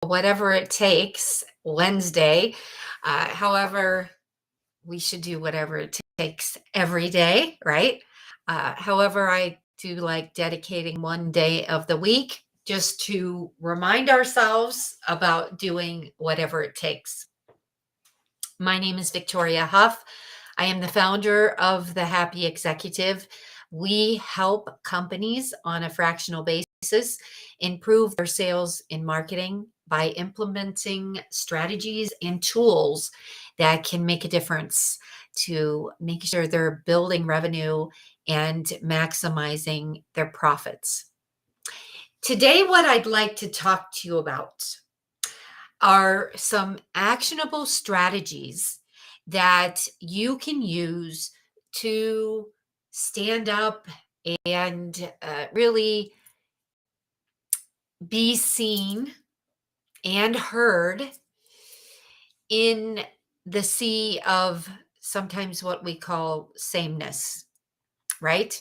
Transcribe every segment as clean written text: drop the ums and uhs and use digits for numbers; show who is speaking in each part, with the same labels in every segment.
Speaker 1: whatever it takes Wednesday. However, we should do whatever it takes every day, right? However, I do like dedicating one day of the week just to remind ourselves about doing whatever it takes. My name is Victoria Huff. I am the founder of The Happy Executive. We help companies on a fractional basis improve their sales and marketing by implementing strategies and tools that can make a difference to make sure they're building revenue and maximizing their profits. Today, what I'd like to talk to you about are some actionable strategies that you can use to stand up and really be seen and heard in the sea of sometimes what we call sameness, right?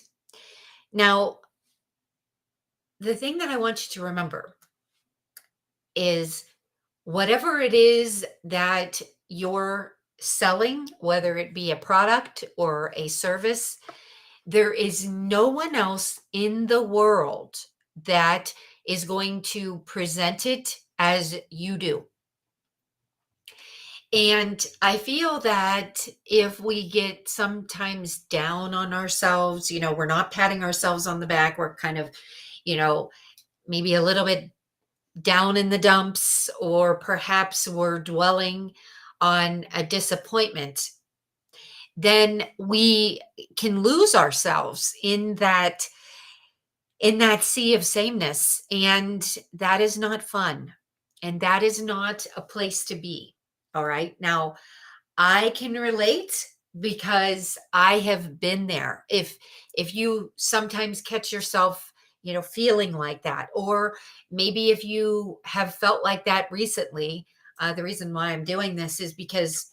Speaker 1: Now, the thing that I want you to remember is whatever it is that you're selling, whether it be a product or a service, there is no one else in the world that is going to present it as you do. And I feel that if we get sometimes down on ourselves, we're not patting ourselves on the back, we're kind of, maybe a little bit down in the dumps, or perhaps we're dwelling on a disappointment, then we can lose ourselves in that sea of sameness, and that is not fun, and that is not a place to be. All right, now I can relate because I have been there. If you sometimes catch yourself, feeling like that, or maybe if you have felt like that recently, the reason why I'm doing this is because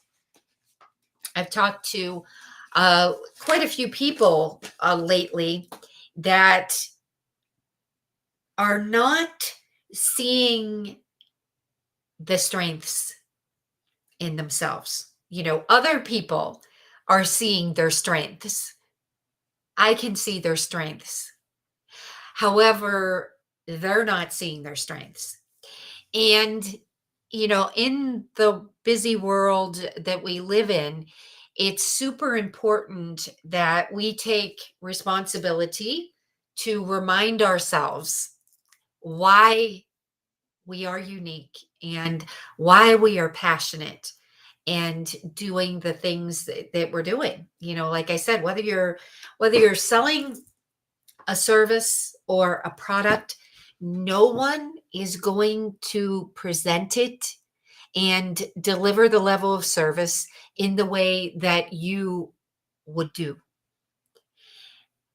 Speaker 1: I've talked to quite a few people lately that are not seeing the strengths in themselves. Other people are seeing their strengths. I can see their strengths. However, they're not seeing their strengths. And, in the busy world that we live in, it's super important that we take responsibility to remind ourselves why we are unique and why we are passionate and doing the things that we're doing. Like I said, whether you're selling a service or a product, no one is going to present it and deliver the level of service in the way that you would do.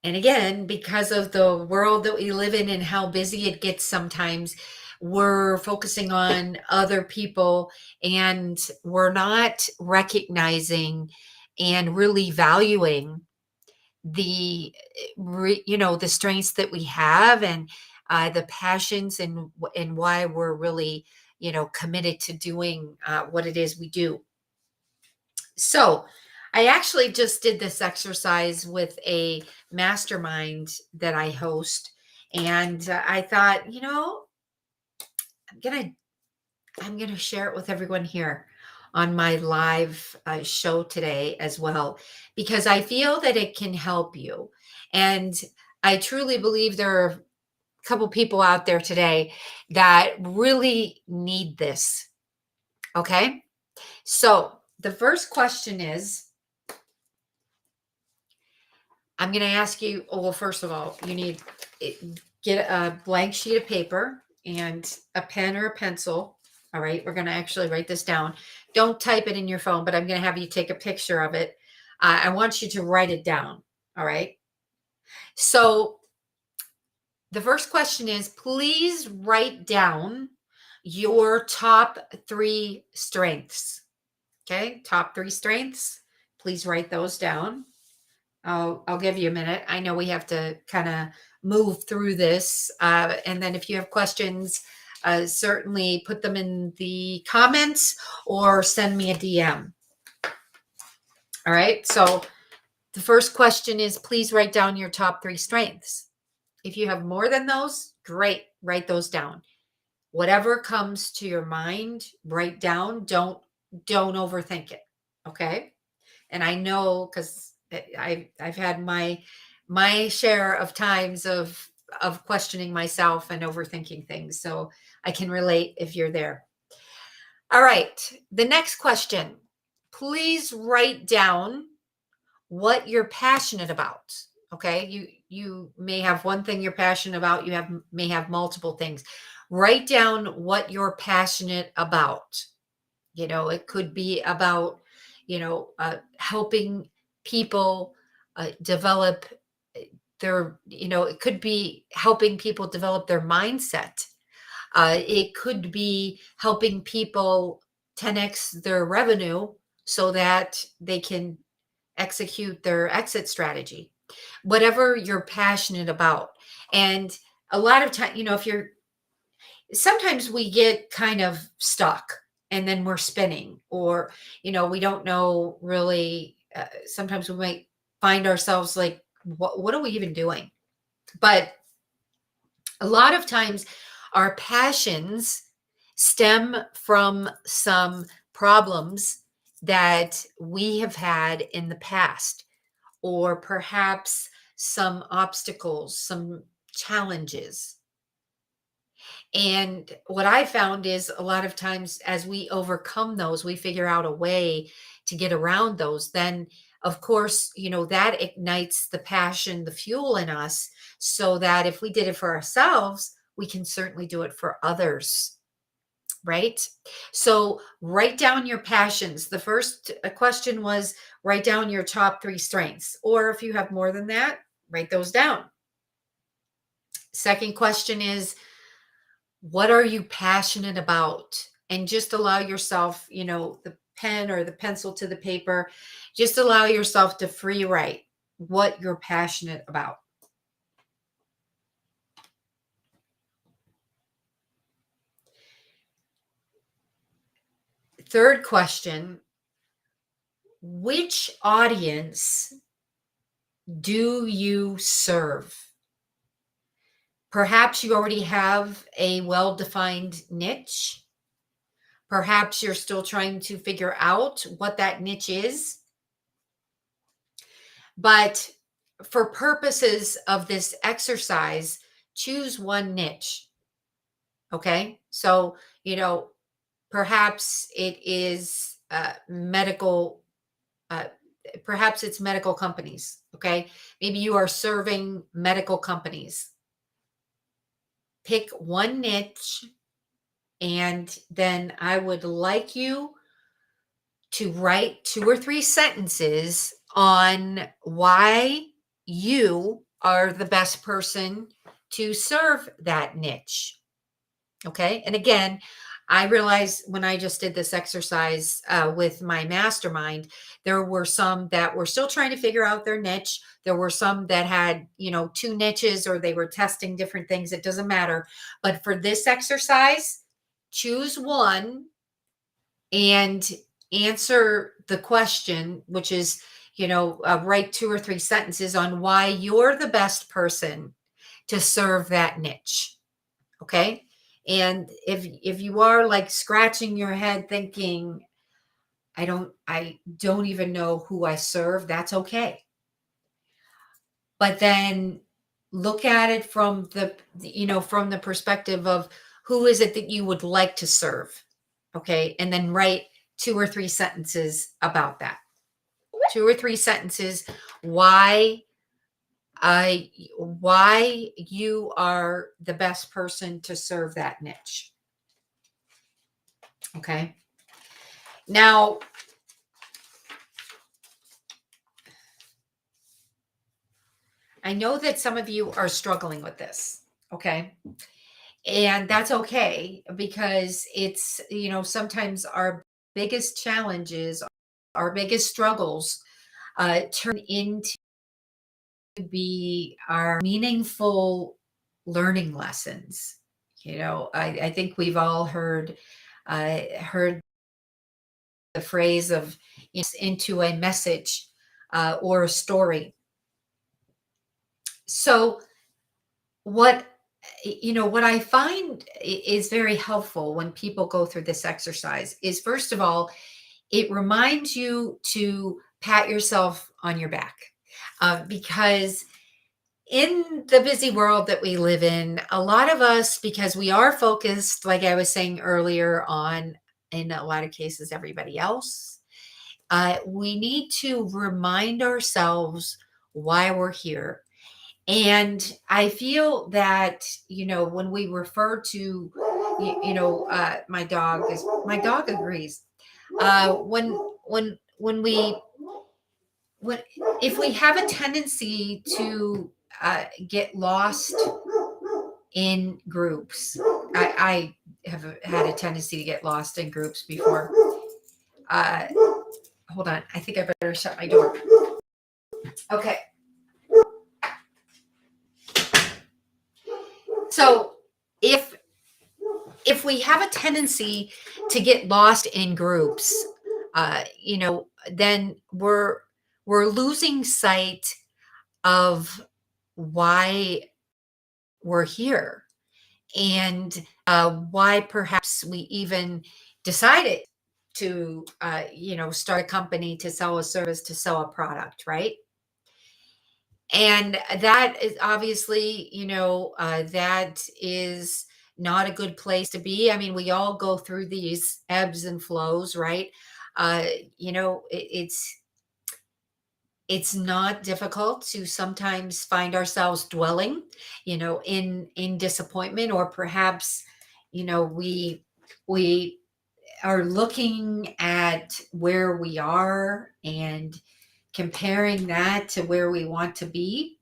Speaker 1: And again, because of the world that we live in and how busy it gets sometimes, we're focusing on other people and we're not recognizing and really valuing the strengths that we have, and the passions, and why we're really committed to doing what it is we do. So I actually just did this exercise with a mastermind that I host, and I thought, I'm gonna share it with everyone here on my live show today as well, because I feel that it can help you. And I truly believe there are a couple people out there today that really need this. Okay. So the first question is, I'm going to ask you, well, first of all, you need get a blank sheet of paper and a pen or a pencil. All right. We're going to actually write this down. Don't type it in your phone, but I'm going to have you take a picture of it. I want you to write it down. All right. So the first question is, please write down your top 3 strengths. Okay. Top 3 strengths. Please write those down. I'll give you a minute. I know we have to kind of move through this. And then if you have questions, certainly put them in the comments or send me a DM. All right. So the first question is, please write down your top 3 strengths. If you have more than those, great, write those down. Whatever comes to your mind, write down. Don't overthink it. Okay? And I know because I've had my share of times of questioning myself and overthinking things. So I can relate if you're there. All right. The next question. Please write down what you're passionate about. Okay? You may have one thing you're passionate about, may have multiple things. Write down what you're passionate about. It could be about, helping people develop it could be helping people develop their mindset. It could be helping people 10x their revenue so that they can execute their exit strategy. Whatever you're passionate about. And a lot of time, if you're sometimes we get kind of stuck and then we're spinning, or we don't know really. Sometimes we might find ourselves like, what are we even doing? But a lot of times our passions stem from some problems that we have had in the past, or perhaps some obstacles, some challenges. And what I found is a lot of times as we overcome those, we figure out a way to get around those. Then, of course, that ignites the passion, the fuel in us, so that if we did it for ourselves, we can certainly do it for others. Right? So write down your passions. The first question was, write down your top 3 strengths. Or if you have more than that, write those down. Second question is, what are you passionate about? And just allow yourself, the pen or the pencil to the paper, just allow yourself to free write what you're passionate about. Third question, which audience do you serve? Perhaps you already have a well-defined niche. Perhaps you're still trying to figure out what that niche is. But for purposes of this exercise, choose one niche. Okay? So, perhaps it is medical, uh, perhaps it's medical companies. Okay? Maybe you are serving medical companies. Pick one niche, and then I would like you to write 2 or 3 sentences on why you are the best person to serve that niche. Okay. And again, I realized when I just did this exercise with my mastermind, there were some that were still trying to figure out their niche. There were some that had, 2 niches, or they were testing different things. It doesn't matter. But for this exercise, choose one and answer the question, which is, write 2 or 3 sentences on why you're the best person to serve that niche. Okay. And if you are like scratching your head thinking, I don't even know who I serve, that's okay. But then look at it from from the perspective of, who is it that you would like to serve? Okay. And then write 2 or 3 sentences about that. 2 or 3 sentences why why you are the best person to serve that niche. Okay. Now, I know that some of you are struggling with this. Okay. And that's okay, because it's, sometimes our biggest challenges, our biggest struggles turn into be our meaningful learning lessons. I think we've all heard the phrase of into a message or a story. So what what I find is very helpful when people go through this exercise is, first of all, it reminds you to pat yourself on your back, because in the busy world that we live in, a lot of us, because we are focused, like I was saying earlier, on, in a lot of cases, everybody else, we need to remind ourselves why we're here. And I feel that, when we refer to, my dog agrees. When we, when, if we have a tendency to get lost in groups, I have had a tendency to get lost in groups before. Uh, Hold on. I think I better shut my door. Okay. So if we have a tendency to get lost in groups, then we're losing sight of why we're here, and why perhaps we even decided to start a company, to sell a service, to sell a product, right? And that is obviously, that is not a good place to be. I mean, we all go through these ebbs and flows, right? uh it's not difficult to sometimes find ourselves dwelling, in disappointment, or perhaps, we are looking at where we are and comparing that to where we want to be.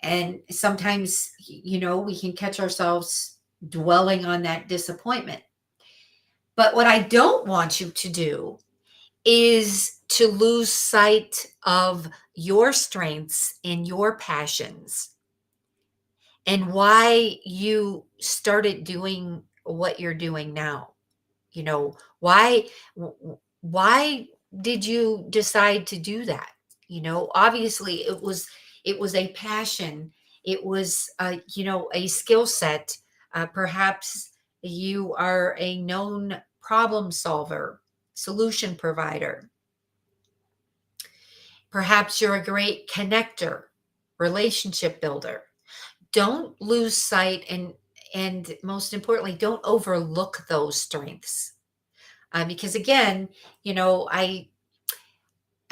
Speaker 1: And sometimes, we can catch ourselves dwelling on that disappointment. But what I don't want you to do is to lose sight of your strengths and your passions, and why you started doing what you're doing now. Why did you decide to do that? Obviously it was a passion. It was a skill set. Perhaps you are a known problem solver, solution provider. Perhaps you're a great connector, relationship builder. Don't lose sight, and most importantly, don't overlook those strengths. Because again, I've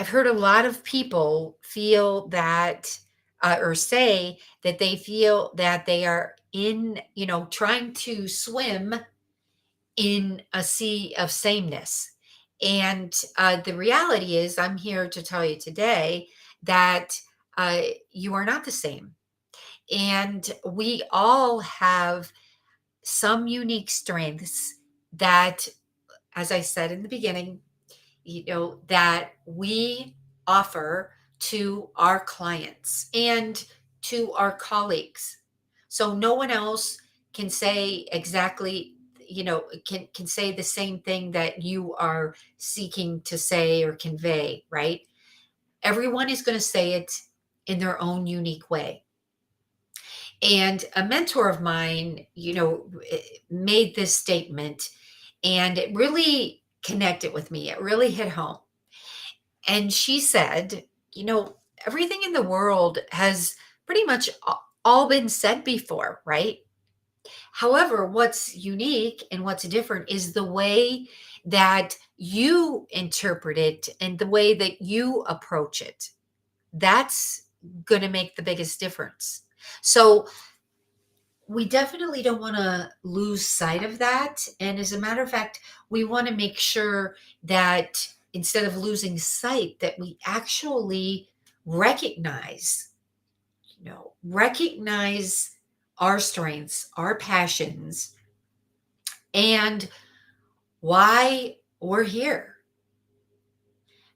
Speaker 1: heard a lot of people feel that, or say that they feel that they are trying to swim in a sea of sameness. And the reality is, I'm here to tell you today that you are not the same. And we all have some unique strengths that, as I said in the beginning, that we offer to our clients and to our colleagues. So no one else can say exactly, can say the same thing that you are seeking to say or convey, right? Everyone is going to say it in their own unique way. And a mentor of mine, made this statement, and it really connected with me. It really hit home. And she said, everything in the world has pretty much all been said before, right? However, what's unique and what's different is the way that you interpret it and the way that you approach it. That's going to make the biggest difference. So, we definitely don't want to lose sight of that. And as a matter of fact, we want to make sure that instead of losing sight, that we actually recognize, recognize our strengths, our passions, and why we're here.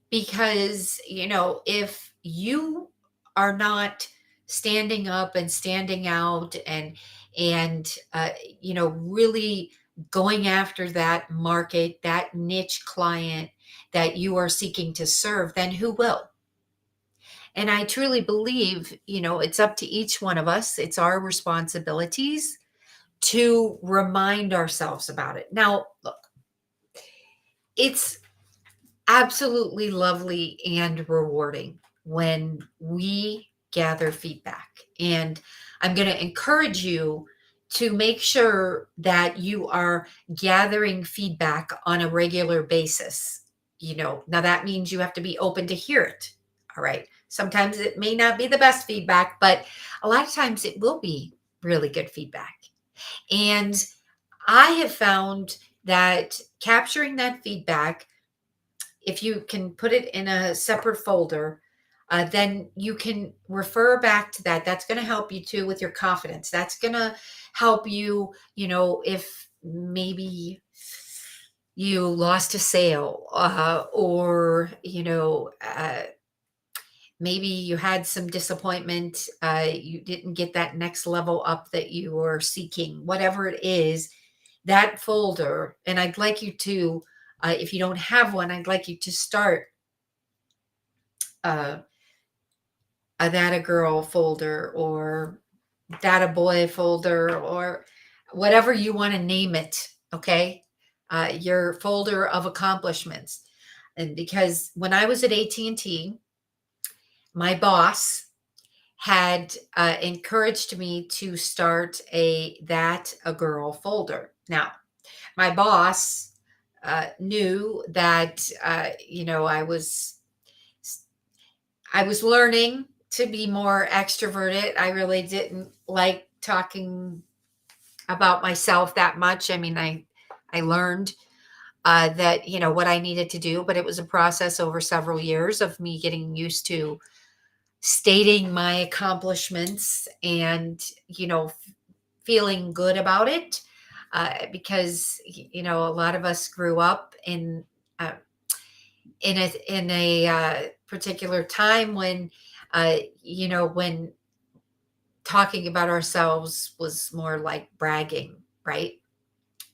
Speaker 1: Because, if you are not standing up and standing out, and really going after that market, that niche client that you are seeking to serve, then who will? And I truly believe, it's up to each one of us. It's our responsibilities to remind ourselves about it. Now, look, it's absolutely lovely and rewarding when we gather feedback. And I'm going to encourage you to make sure that you are gathering feedback on a regular basis. Now that means you have to be open to hear it. All right. Sometimes it may not be the best feedback, but a lot of times it will be really good feedback. And I have found that capturing that feedback, if you can put it in a separate folder, then you can refer back to that. That's going to help you too with your confidence. That's going to help you, if maybe you lost a sale, or, maybe you had some disappointment, you didn't get that next level up that you were seeking, whatever it is, that folder. And I'd like you to, if you don't have one, I'd like you to start uh, a that a girl folder, or that a boy folder, or whatever you want to name it. Okay. Your folder of accomplishments. And because when I was at AT&T, my boss had encouraged me to start a that a girl folder. Now, my boss knew that I was learning to be more extroverted. I really didn't like talking about myself that much. I mean, I learned that what I needed to do, but it was a process over several years of me getting used to stating my accomplishments and feeling good about it, because a lot of us grew up uh, in a particular time when when talking about ourselves was more like bragging, right?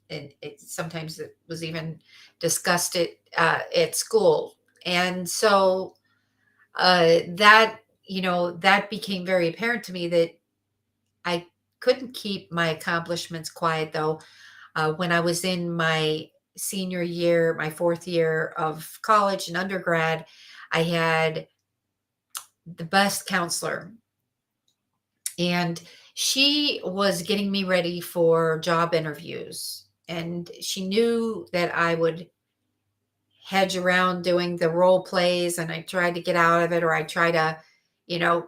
Speaker 1: And sometimes it was even discussed at school. And so that became very apparent to me, that I couldn't keep my accomplishments quiet, though. When I was in my senior year, my fourth year of college and undergrad, I had the best counselor, and she was getting me ready for job interviews. And she knew that I would hedge around doing the role plays, and I tried to get out of it, or I try to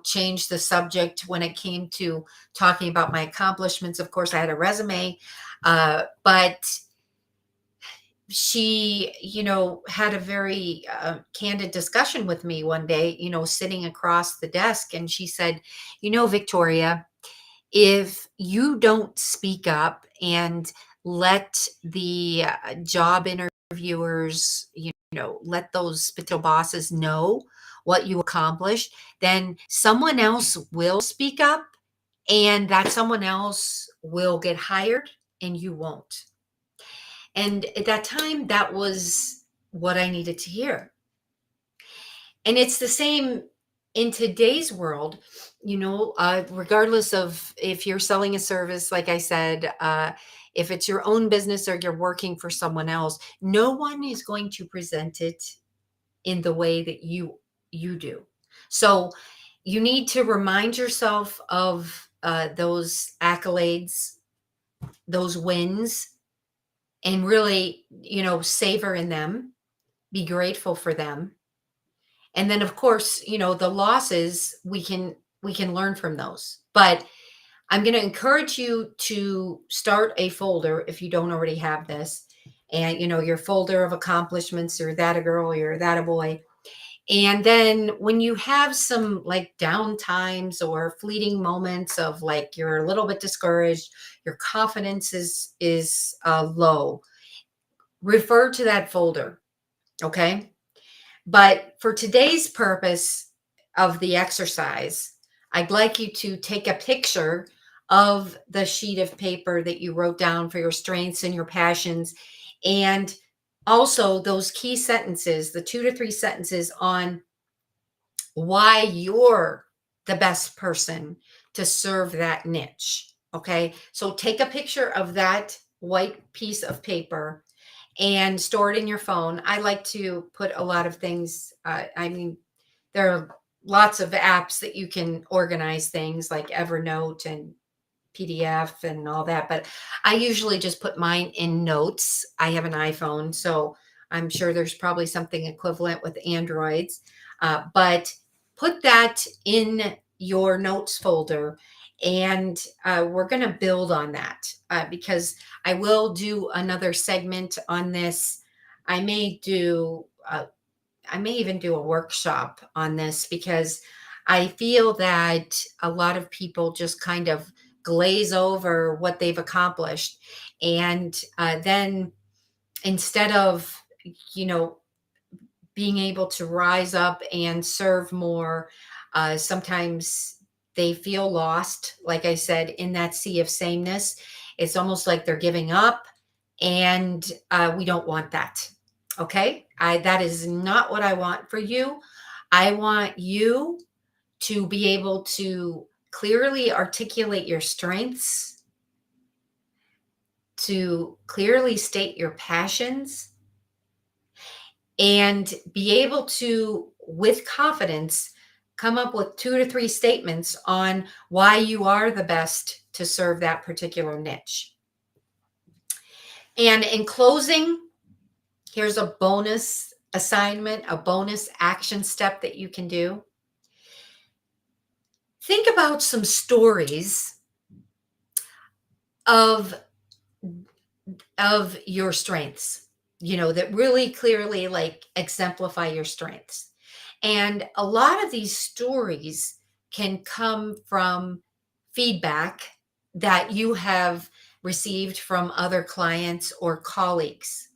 Speaker 1: change the subject when it came to talking about my accomplishments. Of course, I had a resume, but she had a very candid discussion with me one day, sitting across the desk, and she said, Victoria, if you don't speak up and let the job interviewers, let those potential bosses know what you accomplished, then someone else will speak up, and that someone else will get hired and you won't. And at that time, that was what I needed to hear. And it's the same in today's world, regardless of if you're selling a service, like I said, if it's your own business or you're working for someone else, no one is going to present it in the way that you do. So you need to remind yourself of those accolades, those wins, and really, savor in them, be grateful for them. And then of course, the losses, we can learn from those. But I'm going to encourage you to start a folder if you don't already have this. And your folder of accomplishments, or that a girl, or that a boy. And then when you have some like down times or fleeting moments of like you're a little bit discouraged, your confidence is low, refer to that folder, okay? But for today's purpose of the exercise, I'd like you to take a picture of the sheet of paper that you wrote down for your strengths and your passions. And also those key sentences, the 2 to 3 sentences on why you're the best person to serve that niche. Okay. So take a picture of that white piece of paper and store it in your phone. I like to put a lot of things, I mean, there are lots of apps that you can organize things like Evernote and PDF and all that, but I usually just put mine in notes. I have an iPhone, so I'm sure there's probably something equivalent with Androids. But put that in your notes folder, and we're going to build on that because I will do another segment on this. I may do I may even do a workshop on this because I feel that a lot of people just kind of glaze over what they've accomplished. And then instead of, you know, being able to rise up and serve more, sometimes they feel lost, like I said, in that sea of sameness. It's almost like they're giving up, and we don't want that. Okay, that is not what I want for you. I want you to be able to clearly articulate your strengths, to clearly state your passions, and be able to, with confidence, come up with 2 to 3 statements on why you are the best to serve that particular niche. And in closing, here's a bonus assignment, a bonus action step that you can do. Think about some stories of your strengths, you know, that really clearly like exemplify your strengths. And a lot of these stories can come from feedback that you have received from other clients or colleagues.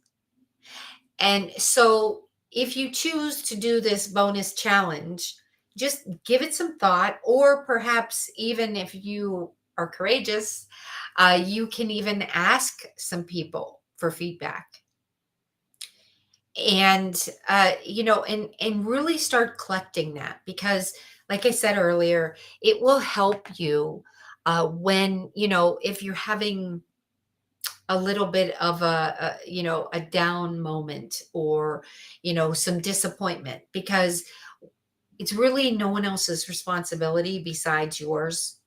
Speaker 1: And so if you choose to do this bonus challenge, just give it some thought, or perhaps even if you are courageous, you can even ask some people for feedback. And you know, and really start collecting that, because like I said earlier, it will help you when, you know, if you're having a little bit of you know, a down moment, or you know, some disappointment, because it's really no one else's responsibility besides yours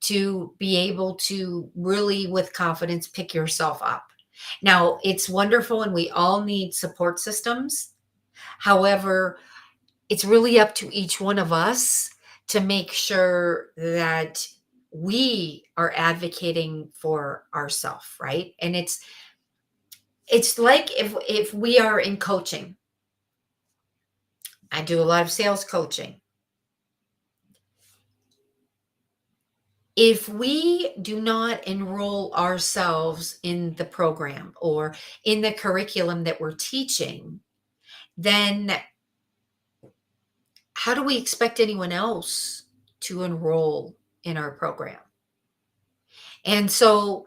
Speaker 1: to be able to really with confidence pick yourself up. Now it's wonderful and we all need support systems. However, it's really up to each one of us to make sure that we are advocating for ourselves, right? And it's like if we are in coaching. I do a lot of sales coaching. If we do not enroll ourselves in the program or in the curriculum that we're teaching, then how do we expect anyone else to enroll in our program? And so,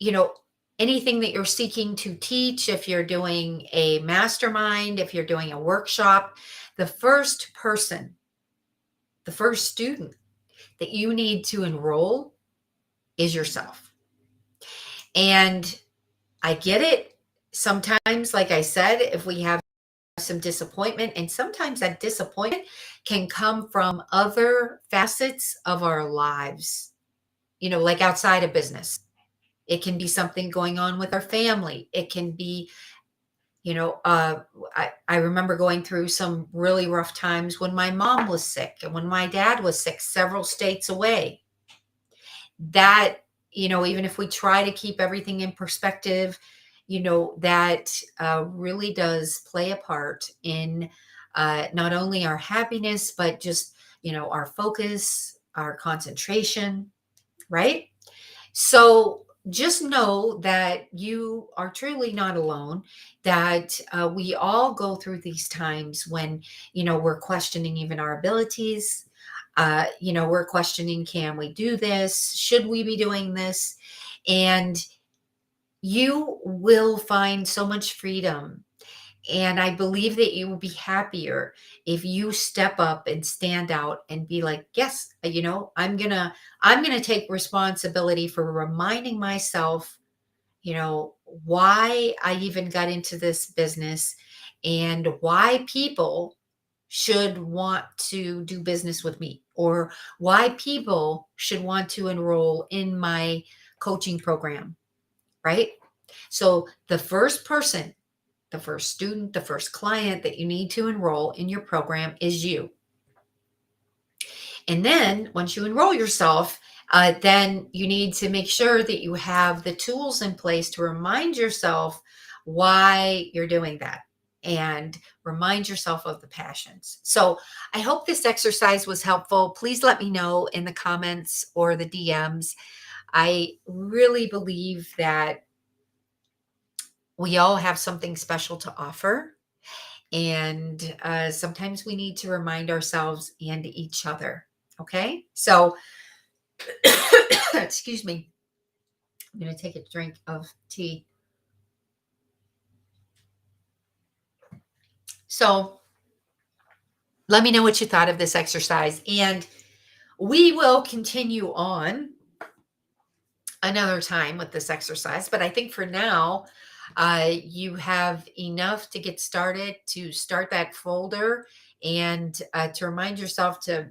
Speaker 1: you know, anything that you're seeking to teach, if you're doing a mastermind, if you're doing a workshop, the first person, the first student that you need to enroll is yourself. And I get it. Sometimes, like I said, if we have some disappointment, and sometimes that disappointment can come from other facets of our lives, you know, like outside of business. It can be something going on with our family. It can be, you know, I remember going through some really rough times when my mom was sick and when my dad was sick several states away. That, you know, even if we try to keep everything in perspective, you know, that really does play a part in not only our happiness, but just, you know, our focus, our concentration, right? So just know that you are truly not alone, that we all go through these times when, you know, we're questioning even our abilities. We're questioning, can we do this? Should we be doing this? And you will find so much freedom. And I believe that you will be happier if you step up and stand out and be like, yes, I'm gonna take responsibility for reminding myself, why I even got into this business and why people should want to do business with me, or why people should want to enroll in my coaching program, right? So the first person, the first student, the first client that you need to enroll in your program is you. And then once you enroll yourself, then you need to make sure that you have the tools in place to remind yourself why you're doing that and remind yourself of the passions. So I hope this exercise was helpful. Please let me know in the comments or the DMs. I really believe that we all have something special to offer. And sometimes we need to remind ourselves and each other. Okay. So, excuse me. I'm going to take a drink of tea. So, let me know what you thought of this exercise. And we will continue on another time with this exercise. But I think for now, you have enough to get started, to start that folder, and to remind yourself to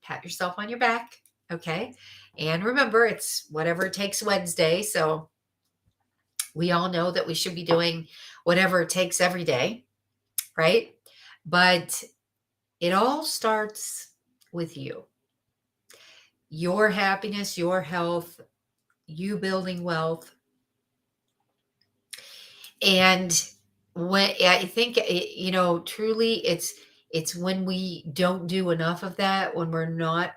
Speaker 1: pat yourself on your back. Okay. And remember, it's whatever it takes Wednesday. So we all know that we should be doing whatever it takes every day, right? But it all starts with you, your happiness, your health, you building wealth. And when I think truly it's when we don't do enough of that, when we're not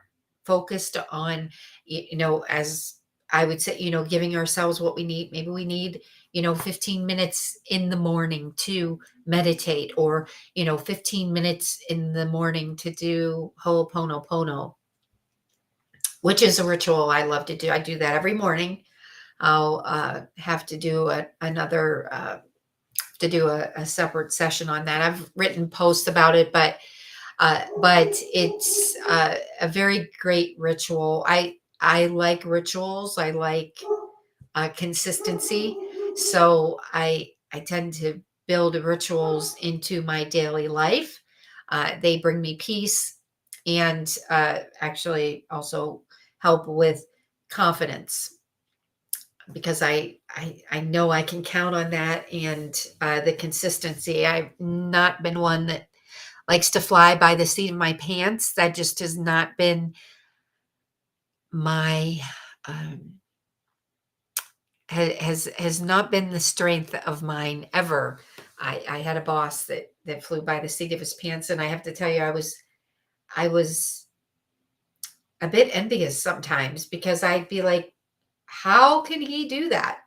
Speaker 1: focused on, as I would say, giving ourselves what we need. Maybe we need, 15 minutes in the morning to meditate, or 15 minutes in the morning to do Ho'oponopono, which is a ritual I love to do. I do that every morning. I'll have to do a separate session on that. I've written posts about it, but it's a very great ritual. I like rituals. I like consistency. So I tend to build rituals into my daily life. They bring me peace, and actually also help with confidence, because I know I can count on that, and the consistency. I've not been one that likes to fly by the seat of my pants. That just has not been my um, has not been the strength of mine ever. I had a boss that flew by the seat of his pants, and I have to tell you, I was a bit envious sometimes, because I'd be like, how can he do that?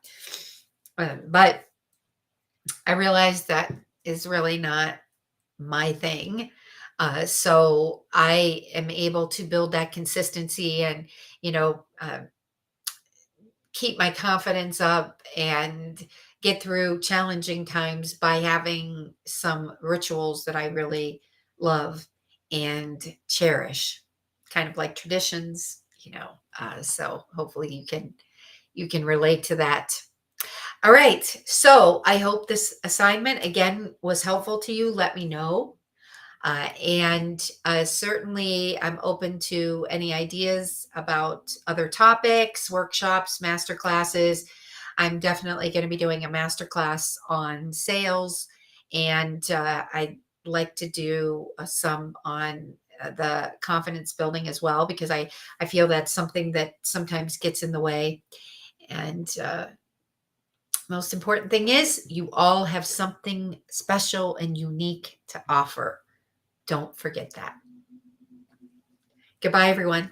Speaker 1: But I realized that is really not my thing. So I am able to build that consistency, and, you know, uh, keep my confidence up and get through challenging times by having some rituals that I really love and cherish, kind of like traditions. So hopefully you can relate to that. All right. So I hope this assignment again was helpful to you. Let me know. And certainly, I'm open to any ideas about other topics, workshops, master classes. I'm definitely going to be doing a master class on sales, and I'd like to do some on the confidence building as well, because I feel that's something that sometimes gets in the way. And most important thing is, you all have something special and unique to offer. Don't forget that. Goodbye, everyone.